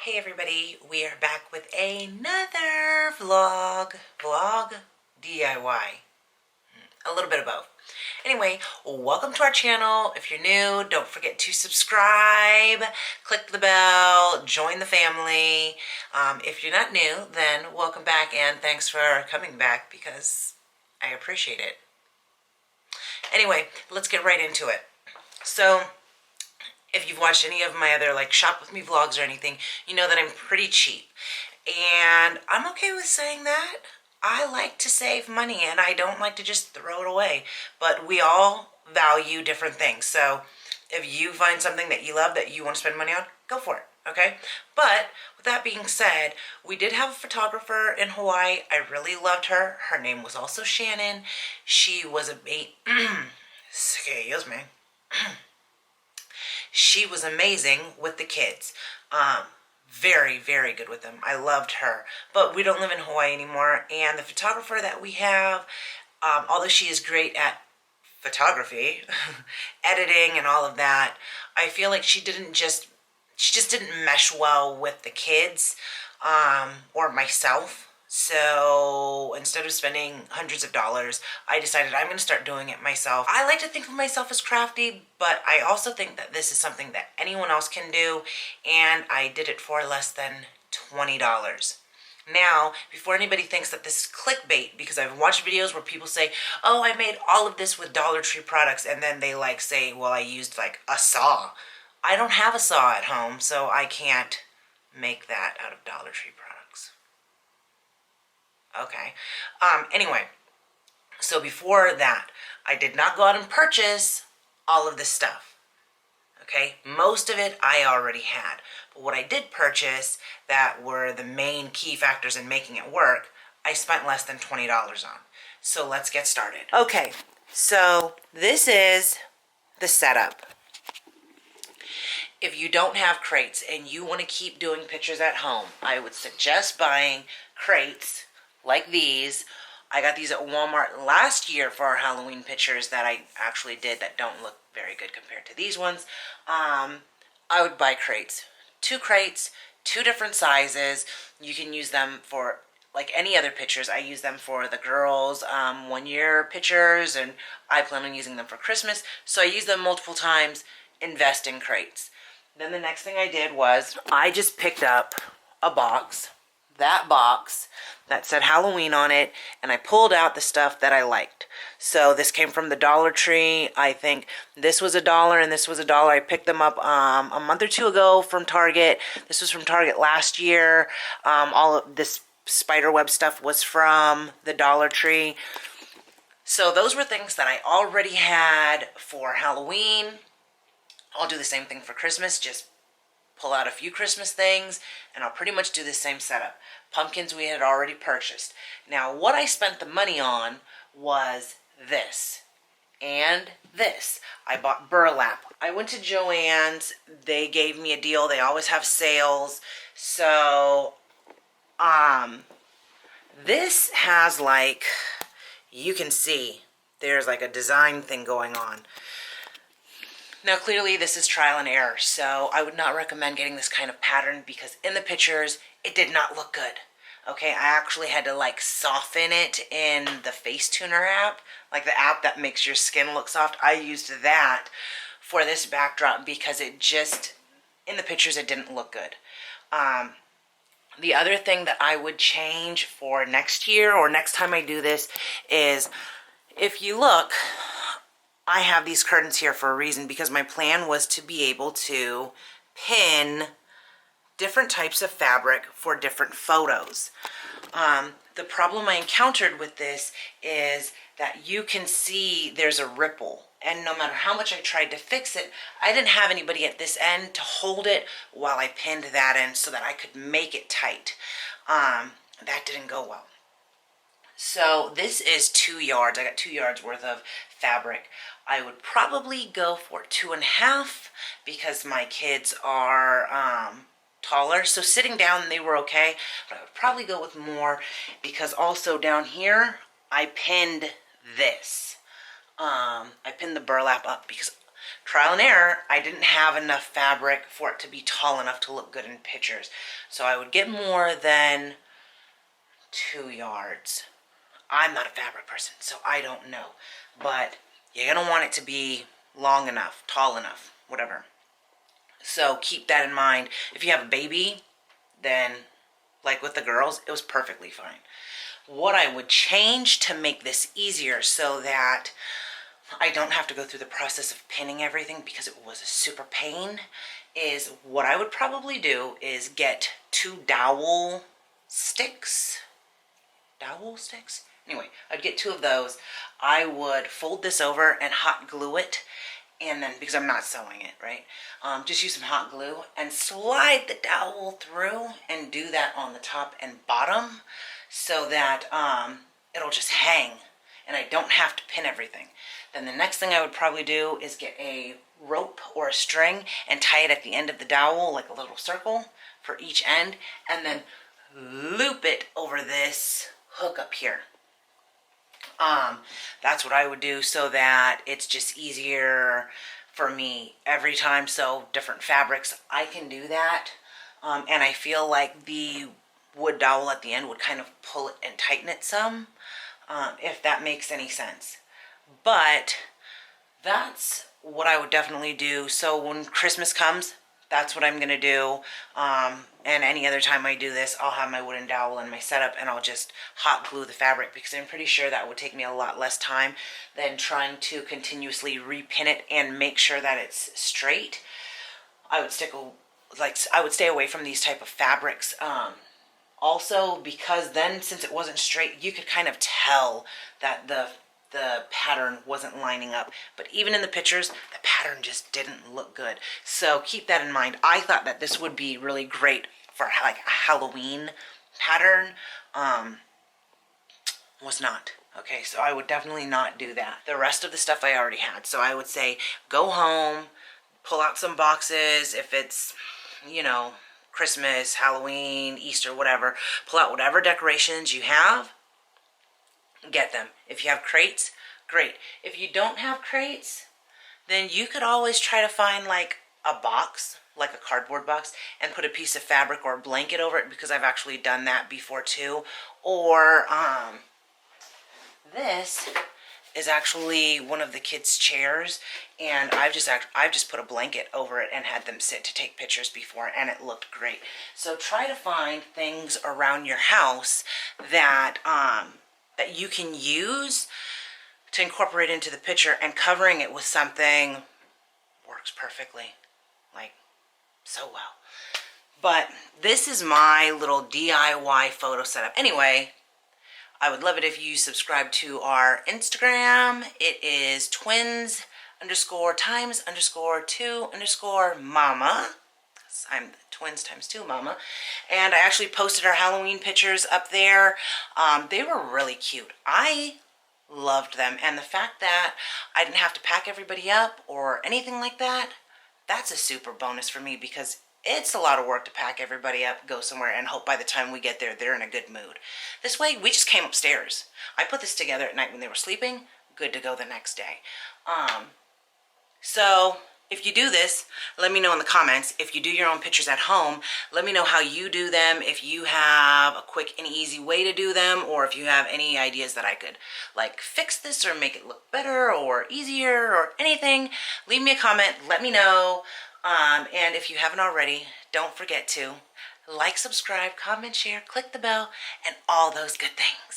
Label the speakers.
Speaker 1: Hey everybody, we are back with another vlog, DIY, a little bit of both. Anyway, welcome to our channel. If you're new, don't forget to subscribe, click the bell, join the family. If you're not new, then welcome back and thanks for coming back because I appreciate it. Anyway, let's get right into it. So, if you've watched any of my other like shop with me vlogs or anything, you know that I'm pretty cheap. And I'm okay with saying that. I like to save money and I don't like to just throw it away. But we all value different things. So if you find something that you love that you want to spend money on, go for it, okay? But with that being said, we did have a photographer in Hawaii. I really loved her. Her name was also Shannon. She was excuse me. She was amazing with the kids. Very, very good with them. I loved her. But we don't live in Hawaii anymore. And the photographer that we have, although she is great at photography, editing and all of that, I feel like she just didn't mesh well with the kids or myself. So instead of spending hundreds of dollars, I decided I'm going to start doing it myself. I like to think of myself as crafty, but I also think that this is something that anyone else can do, and I did it for less than $20. Now, before anybody thinks that this is clickbait, because I've watched videos where people say, oh, I made all of this with Dollar Tree products, and then they like say, well, I used like a saw. I don't have a saw at home, so I can't make that out of Dollar Tree products. Okay. Anyway, so before that, I did not go out and purchase all of this stuff. Okay. Most of it I already had. But what I did purchase that were the main key factors in making it work, I spent less than $20 on. So let's get started. Okay. So this is the setup. If you don't have crates and you want to keep doing pictures at home, I would suggest buying crates like these. I got these at Walmart last year for our Halloween pictures that I actually did that don't look very good compared to these ones. I would buy crates. 2 crates, 2 different sizes. You can use them for like any other pictures. I use them for the girls' 1-year pictures, and I plan on using them for Christmas. So I use them multiple times, invest in crates. Then the next thing I did was I just picked up a box. That box that said Halloween on it, and I pulled out the stuff that I liked. So this came from the Dollar Tree. I think this was $1 and this was $1. I picked them up a month or 2 ago from Target. This was from Target last year. All of this spiderweb stuff was from the Dollar Tree. So those were things that I already had for Halloween. I'll do the same thing for Christmas, just pull out a few Christmas things, and I'll pretty much do the same setup. Pumpkins we had already purchased. Now, what I spent the money on was this and this. I bought burlap. I went to Joann's. They gave me a deal. They always have sales. So, this has like, you can see, there's like a design thing going on. Now, clearly, this is trial and error, so I would not recommend getting this kind of pattern because in the pictures, it did not look good. Okay, I actually had to, like, soften it in the Facetuner app, like the app that makes your skin look soft. I used that for this backdrop because it just, in the pictures, it didn't look good. The other thing that I would change for next year or next time I do this is, if you look, I have these curtains here for a reason because my plan was to be able to pin different types of fabric for different photos. The problem I encountered with this is that you can see there's a ripple, and no matter how much I tried to fix it, I didn't have anybody at this end to hold it while I pinned that end so that I could make it tight. That didn't go well. So this is 2 yards. I got 2 yards worth of fabric. I would probably go for 2.5 because my kids are taller. So sitting down, they were okay. But I would probably go with more because also down here, I pinned this. I pinned the burlap up because Trial and error, I didn't have enough fabric for it to be tall enough to look good in pictures. So I would get more than 2 yards. I'm not a fabric person, so I don't know. But you're going to want it to be long enough, tall enough, whatever. So keep that in mind. If you have a baby, then like with the girls, it was perfectly fine. What I would change to make this easier so that I don't have to go through the process of pinning everything because it was a super pain is what I would probably do is get 2 dowel sticks. Dowel sticks? Anyway, I'd get 2 of those. I would fold this over and hot glue it. And then, because I'm not sewing it, right? Just use some hot glue and slide the dowel through and do that on the top and bottom so that it'll just hang and I don't have to pin everything. Then the next thing I would probably do is get a rope or a string and tie it at the end of the dowel, like a little circle for each end, and then loop it over this hook up here. That's what I would do so that it's just easier for me every time. So different fabrics, I can do that. And I feel like the wood dowel at the end would kind of pull it and tighten it some, if that makes any sense. But that's what I would definitely do. So when Christmas comes, that's what I'm going to do. And any other time I do this, I'll have my wooden dowel in my setup and I'll just hot glue the fabric because I'm pretty sure that would take me a lot less time than trying to continuously repin it and make sure that it's straight. I would stay away from these type of fabrics. Also, because then since it wasn't straight, you could kind of tell that the pattern wasn't lining up. But even in the pictures, the pattern just didn't look good. So keep that in mind. I thought that this would be really great for like a Halloween pattern. Was not. Okay, so I would definitely not do that. The rest of the stuff I already had. So I would say go home, pull out some boxes if it's, you know, Christmas, Halloween, Easter, whatever. Pull out whatever decorations you have. Get them. If you have crates, great. If you don't have crates, then you could always try to find like a box, like a cardboard box, and put a piece of fabric or a blanket over it because I've actually done that before too. Or this is actually one of the kids' chairs, and I've just put a blanket over it and had them sit to take pictures before, and it looked great. So try to find things around your house that that you can use to incorporate into the picture, and covering it with something works perfectly, like so well. But this is my little DIY photo setup. Anyway, I would love it if you subscribe to our Instagram. It is twins_times_2_mama. I'm twins times 2 mama. And I actually posted our Halloween pictures up there. They were really cute. I loved them. And the fact that I didn't have to pack everybody up or anything like that, that's a super bonus for me because it's a lot of work to pack everybody up, go somewhere, and hope by the time we get there, they're in a good mood. This way, we just came upstairs. I put this together at night when they were sleeping. Good to go the next day. So if you do this, let me know in the comments. If you do your own pictures at home, let me know how you do them. If you have a quick and easy way to do them, or if you have any ideas that I could like fix this or make it look better or easier or anything, leave me a comment. Let me know. And if you haven't already, don't forget to like, subscribe, comment, share, click the bell, and all those good things.